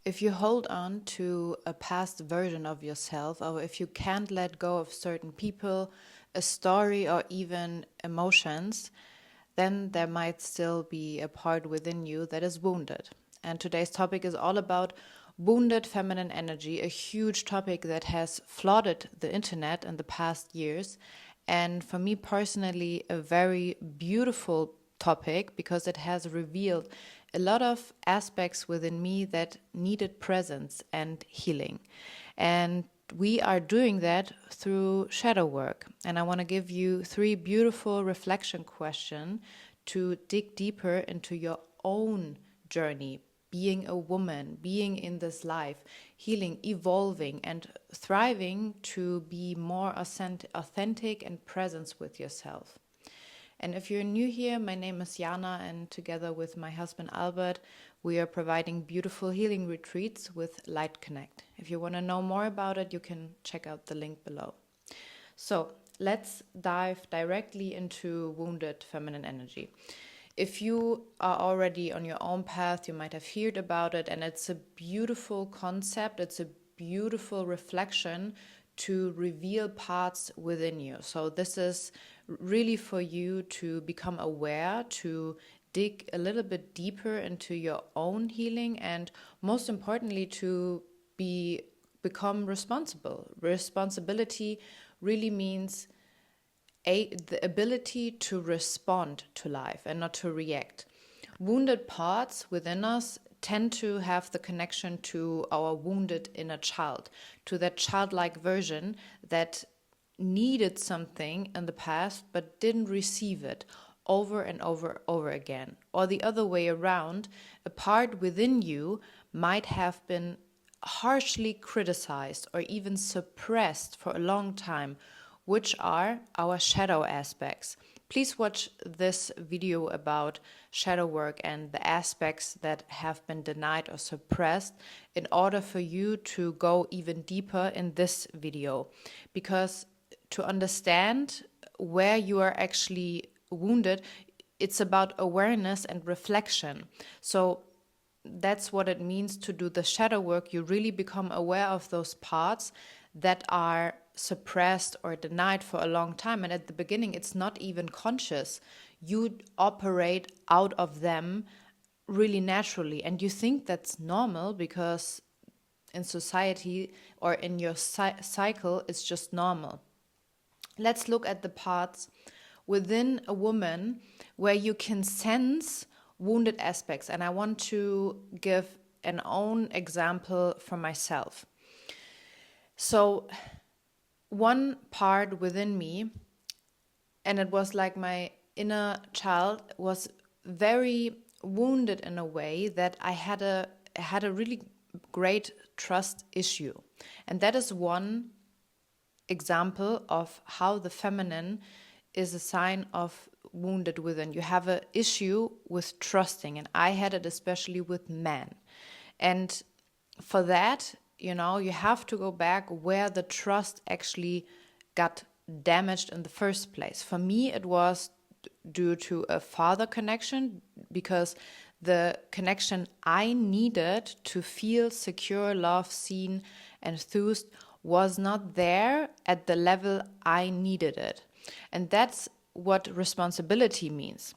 If you hold on to a past version of yourself, or if you can't let go of certain people, a story, or even emotions, then there might still be a part within you that is wounded. And today's topic is all about wounded feminine energy, a huge topic that has flooded the internet in the past years. And for me personally, a very beautiful topic because it has revealed a lot of aspects within me that needed presence and healing. And we are doing that through shadow work. And I want to give you 3 beautiful reflection questions to dig deeper into your own journey, being a woman, being in this life, healing, evolving, and thriving to be more authentic and presence with yourself. And if you're new here, my name is Jana, and together with my husband Albert, we are providing beautiful healing retreats with Light Connect. If you want to know more about it, you can check out the link below. So let's dive directly into wounded feminine energy. If you are already on your own path, you might have heard about it, and it's a beautiful concept. It's a beautiful reflection to reveal parts within you. So this is really for you to become aware, to dig a little bit deeper into your own healing, and most importantly, to become responsible. Responsibility really means the ability to respond to life and not to react. Wounded parts within us tend to have the connection to our wounded inner child, to that childlike version that needed something in the past but didn't receive it over and over again. Or the other way around, a part within you might have been harshly criticized or even suppressed for a long time, which are our shadow aspects. Please watch this video about shadow work and the aspects that have been denied or suppressed in order for you to go even deeper in this video. Because to understand where you are actually wounded, it's about awareness and reflection. So that's what it means to do the shadow work. You really become aware of those parts that are suppressed or denied for a long time. And at the beginning, it's not even conscious. You operate out of them really naturally. And you think that's normal because in society or in your cycle, it's just normal. Let's look at the parts within a woman where you can sense wounded aspects. And I want to give an own example for myself. So one part within me, and it was like my inner child was very wounded in a way that I had a really great trust issue. And that is one example of how the feminine is a sign of wounded within. You have an issue with trusting, and I had it especially with men. And for that, you have to go back where the trust actually got damaged in the first place. For me, it was due to a father connection, because the connection I needed to feel secure, loved, seen, enthused was not there at the level I needed it. And that's what responsibility means.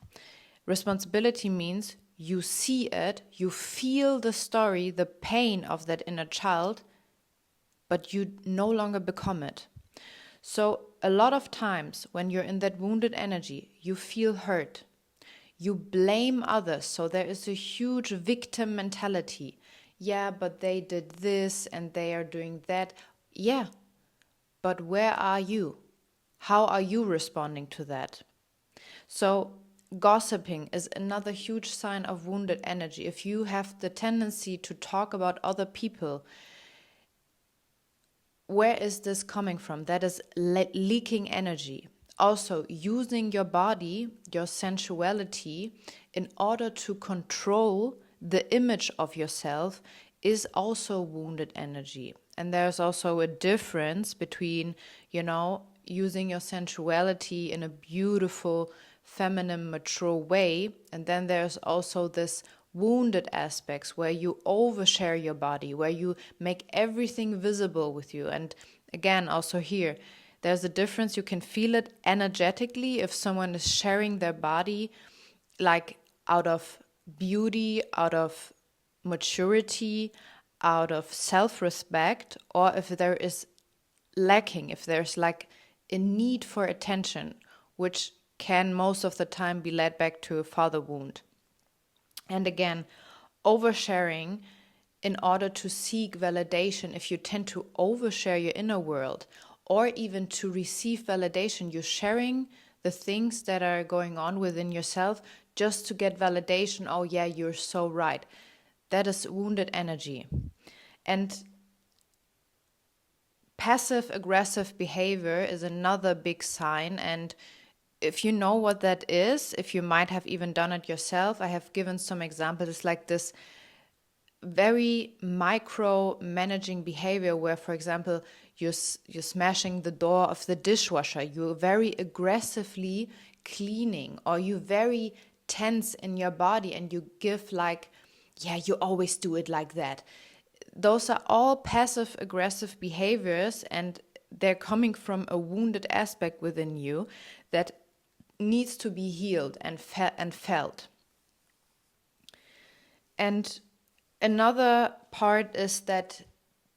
Responsibility means you see it, you feel the story, the pain of that inner child, but you no longer become it. So a lot of times when you're in that wounded energy, you feel hurt. You blame others. So there is a huge victim mentality. Yeah, but they did this and they are doing that. Yeah, but where are you? How are you responding to that? So gossiping is another huge sign of wounded energy. If you have the tendency to talk about other people, where is this coming from? That is leaking energy. Also, using your body, your sensuality, in order to control the image of yourself is also wounded energy. And there's also a difference between, using your sensuality in a beautiful, feminine, mature way. And then there's also this wounded aspects where you overshare your body, where you make everything visible with you. And again, also here, there's a difference. You can feel it energetically if someone is sharing their body like out of beauty, out of maturity, out of self-respect, or if there is lacking, if there's like a need for attention, which can most of the time be led back to a father wound. And again, oversharing in order to seek validation, if you tend to overshare your inner world, or even to receive validation, you're sharing the things that are going on within yourself just to get validation. Oh yeah, you're so right. That is wounded energy. And passive aggressive behavior is another big sign. And if you know what that is, if you might have even done it yourself, I have given some examples. It's like this very micro managing behavior where, for example, you're smashing the door of the dishwasher, you're very aggressively cleaning, or you're very tense in your body and you give like, yeah, you always do it like that. Those are all passive aggressive behaviors, and they're coming from a wounded aspect within you that needs to be healed and felt. And another part is that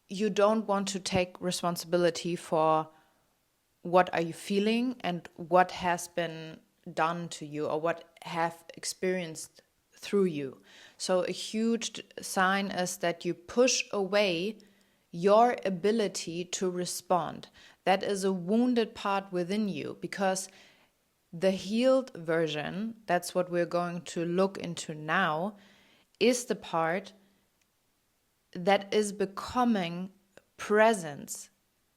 you don't want to take responsibility for what are you feeling and what has been done to you or what have experienced through you. So a huge sign is that you push away your ability to respond. That is a wounded part within you, because the healed version, that's what we're going to look into now, is the part that is becoming presence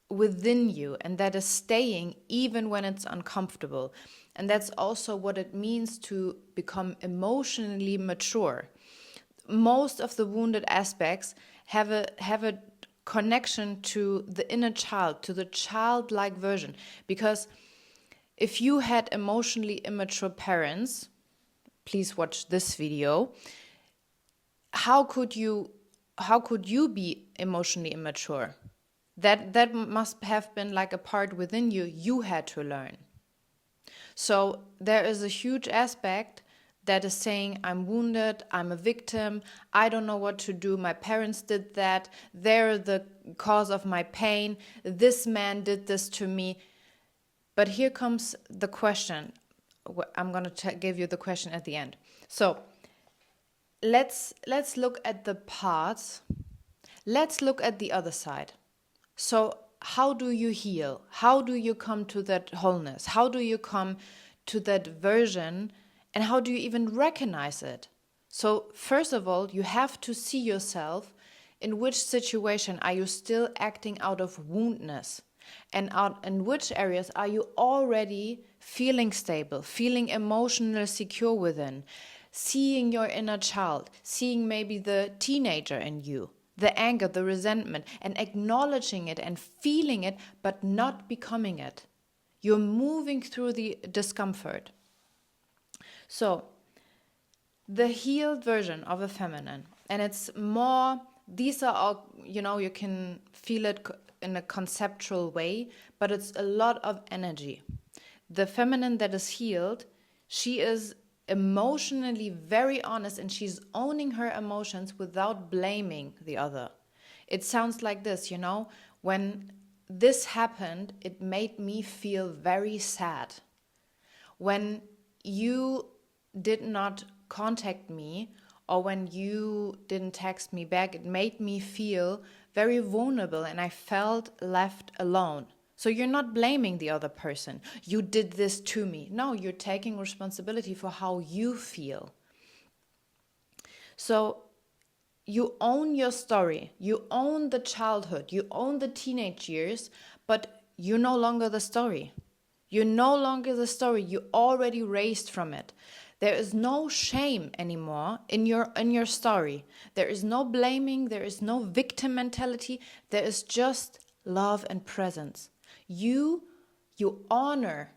within you and that is staying even when it's uncomfortable. And that's also what it means to become emotionally mature. Most of the wounded aspects have a connection to the inner child, to the childlike version. Because if you had emotionally immature parents, please watch this video, how could you be emotionally immature? That must have been like a part within you had to learn. So there is a huge aspect that is saying, I'm wounded, I'm a victim, I don't know what to do, my parents did that, they're the cause of my pain, this man did this to me. But here comes the question. I'm going to give you the question at the end. So let's look at the parts. Let's look at the other side. So how do you heal? How do you come to that wholeness? How do you come to that version? And how do you even recognize it? So first of all, you have to see yourself in which situation are you still acting out of woundness? And in which areas are you already feeling stable, feeling emotionally secure within, seeing your inner child, seeing maybe the teenager in you, the anger, the resentment, and acknowledging it and feeling it, but not becoming it. You're moving through the discomfort. So, the healed version of a feminine, and it's more, these are all, you can feel it in a conceptual way, but it's a lot of energy. The feminine that is healed, she is emotionally very honest and she's owning her emotions without blaming the other. It sounds like this, when this happened, it made me feel very sad. When you did not contact me or when you didn't text me back, it made me feel very vulnerable and I felt left alone. So you're not blaming the other person. You did this to me. No, you're taking responsibility for how you feel. So you own your story. You own the childhood. You own the teenage years, but you're no longer the story. You're no longer the story. You already raised from it. There is no shame anymore in your story. There is no blaming. There is no victim mentality. There is just love and presence. You honor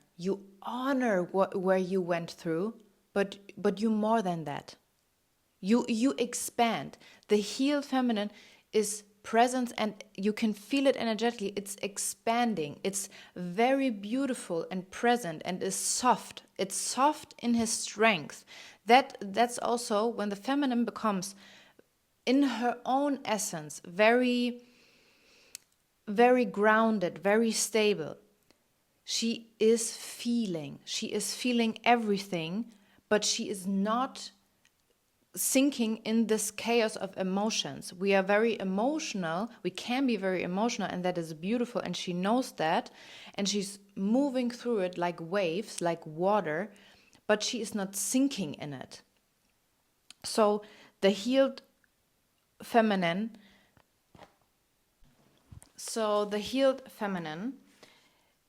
where you went through, but you're more than that. You expand. The healed feminine is presence, and you can feel it energetically. It's expanding. It's very beautiful and present, and is soft. It's soft in his strength. That's also when the feminine becomes, in her own essence, very, very grounded, very stable. She is feeling everything, but she is not sinking in this chaos of emotions. We are very emotional. We can be very emotional, and that is beautiful. And she knows that, and she's moving through it like waves, like water, but she is not sinking in it. So the healed feminine.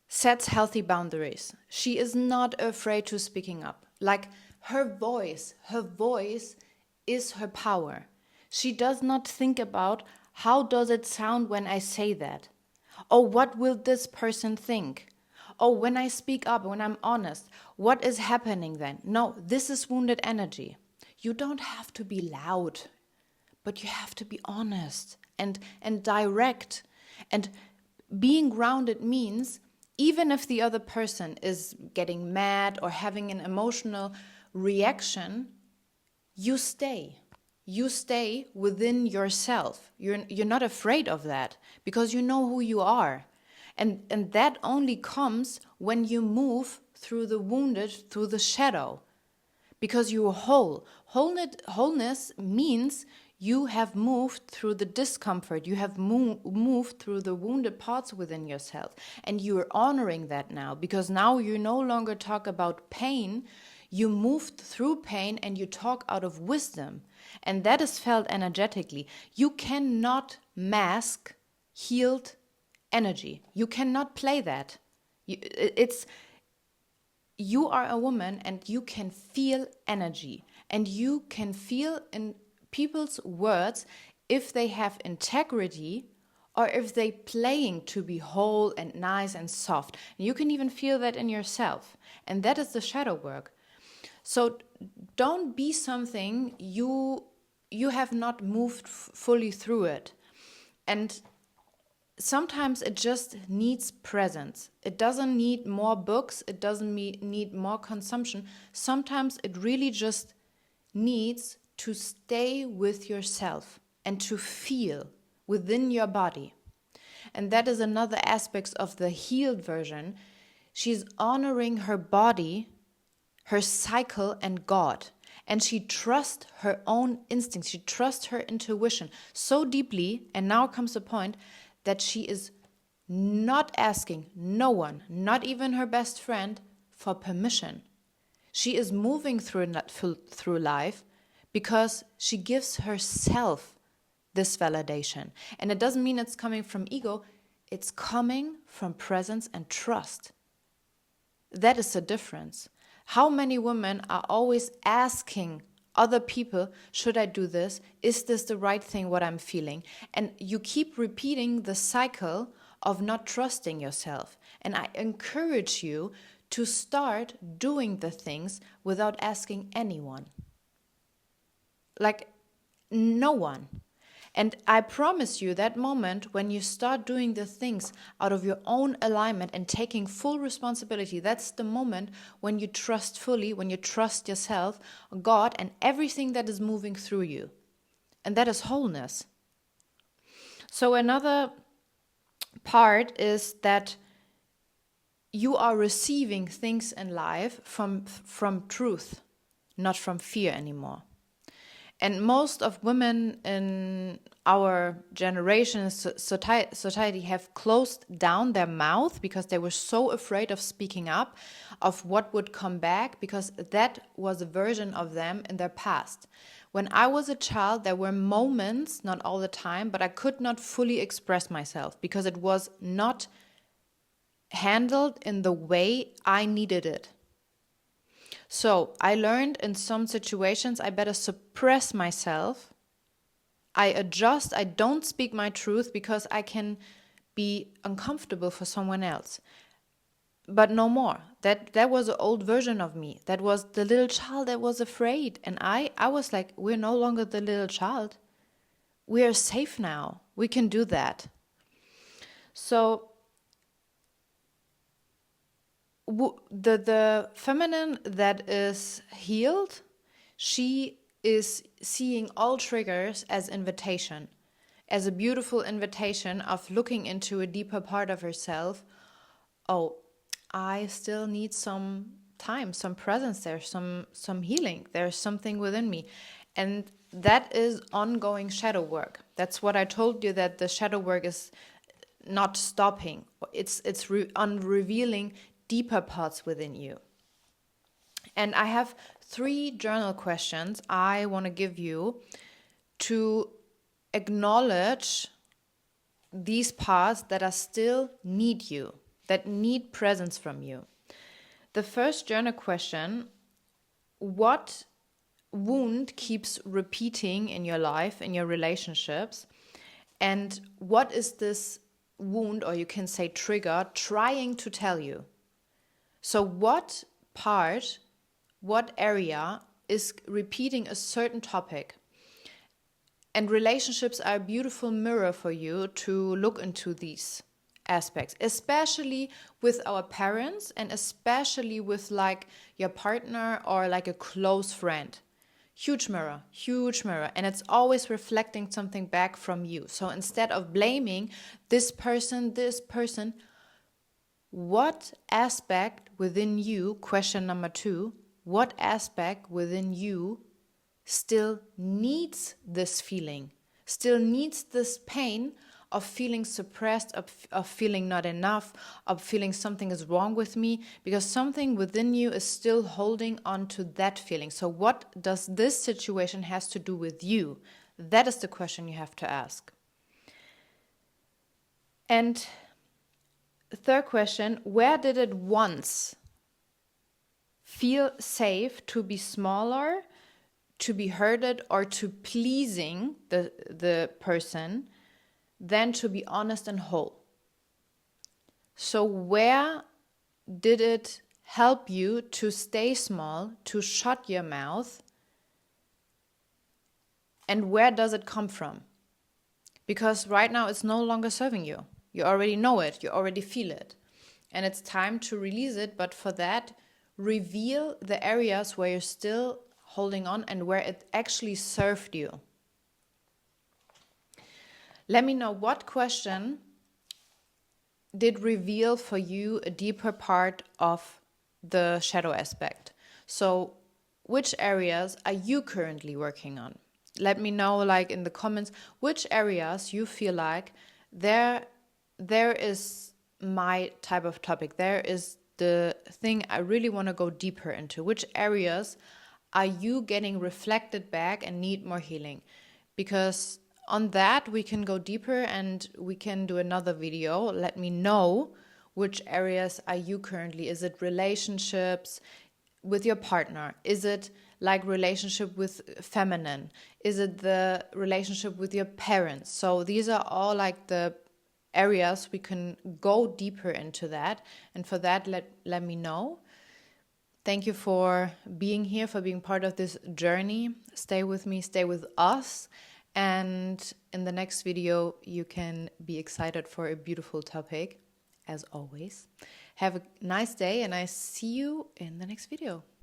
Sets healthy boundaries. She is not afraid to speaking up. Like her voice is her power. She does not think about how does it sound when I say that? Or what will this person think? Or when I speak up, when I'm honest, what is happening then? No, this is wounded energy. You don't have to be loud, but you have to be honest and direct. And being grounded means even if the other person is getting mad or having an emotional reaction, you stay. You stay within yourself. You're not afraid of that because you know who you are. And that only comes when you move through the wounded, through the shadow. Because you're whole. Wholeness means you have moved through the discomfort. You have moved through the wounded parts within yourself. And you're honoring that now. Because now you no longer talk about pain. You moved through pain and you talk out of wisdom. And that is felt energetically. You cannot mask healed energy. You cannot play that. You are a woman and you can feel energy. And you can feel in people's words if they have integrity or if they playing to be whole and nice and soft. And you can even feel that in yourself. And that is the shadow work. So don't be something you have not moved fully through it. And sometimes it just needs presence. It doesn't need more books. It doesn't need more consumption. Sometimes it really just needs to stay with yourself and to feel within your body. And that is another aspect of the healed version. She's honoring her body, her cycle, and God. And she trusts her own instincts. She trusts her intuition so deeply. And now comes the point that she is not asking no one, not even her best friend, for permission. She is moving through life because she gives herself this validation. And it doesn't mean it's coming from ego. It's coming from presence and trust. That is the difference. How many women are always asking other people, should I do this? Is this the right thing, what I'm feeling? And you keep repeating the cycle of not trusting yourself. And I encourage you to start doing the things without asking anyone. Like, no one. And I promise you that moment when you start doing the things out of your own alignment and taking full responsibility, that's the moment when you trust fully, when you trust yourself, God, and everything that is moving through you. And that is wholeness. So another part is that you are receiving things in life from truth, not from fear anymore. And most of women in our generation, society have closed down their mouth because they were so afraid of speaking up, of what would come back, because that was a version of them in their past. When I was a child, there were moments, not all the time, but I could not fully express myself because it was not handled in the way I needed it. So I learned in some situations I better suppress myself. I adjust, I don't speak my truth because I can be uncomfortable for someone else. but no more. That was an old version of me. That was the little child that was afraid. And I was like, we're no longer the little child. We are safe now. We can do that. So the feminine that is healed, she is seeing all triggers as invitation, as a beautiful invitation of looking into a deeper part of herself. Oh, I still need some time, some presence there, some healing. There's something within me. And that is ongoing shadow work. That's what I told you, that the shadow work is not stopping. It's on revealing deeper parts within you. And I have 3 journal questions I want to give you to acknowledge these parts that are still need you, that need presence from you. The first journal question: what wound keeps repeating in your life, in your relationships? And what is this wound, or you can say trigger, trying to tell you? So what part, what area is repeating a certain topic? And relationships are a beautiful mirror for you to look into these aspects, especially with our parents and especially with like your partner or like a close friend. Huge mirror, and it's always reflecting something back from you. So instead of blaming this person, what aspect within you, question number 2, what aspect within you still needs this feeling, still needs this pain of feeling suppressed, of feeling not enough, of feeling something is wrong with me, because something within you is still holding on to that feeling. So what does this situation has to do with you? That is the question you have to ask. And third question: where did it once feel safe to be smaller, to be hurted, or to pleasing the person, than to be honest and whole? So where did it help you to stay small, to shut your mouth? And where does it come from? Because right now it's no longer serving you. You already know it, you already feel it. And it's time to release it, but for that, reveal the areas where you're still holding on and where it actually served you. Let me know what question did reveal for you a deeper part of the shadow aspect. So which areas are you currently working on? Let me know, like in the comments, which areas you feel like there is my type of topic. There is the thing I really want to go deeper into. Which areas are you getting reflected back and need more healing? Because on that we can go deeper and we can do another video. Let me know which areas are you currently. Is it relationships with your partner? Is it like relationship with feminine? Is it the relationship with your parents? So these are all like the areas we can go deeper into that. And for that, let me know. Thank you for being here, for being part of this journey. Stay with me, stay with us. And in the next video, you can be excited for a beautiful topic, as always. Have a nice day, and I see you in the next video.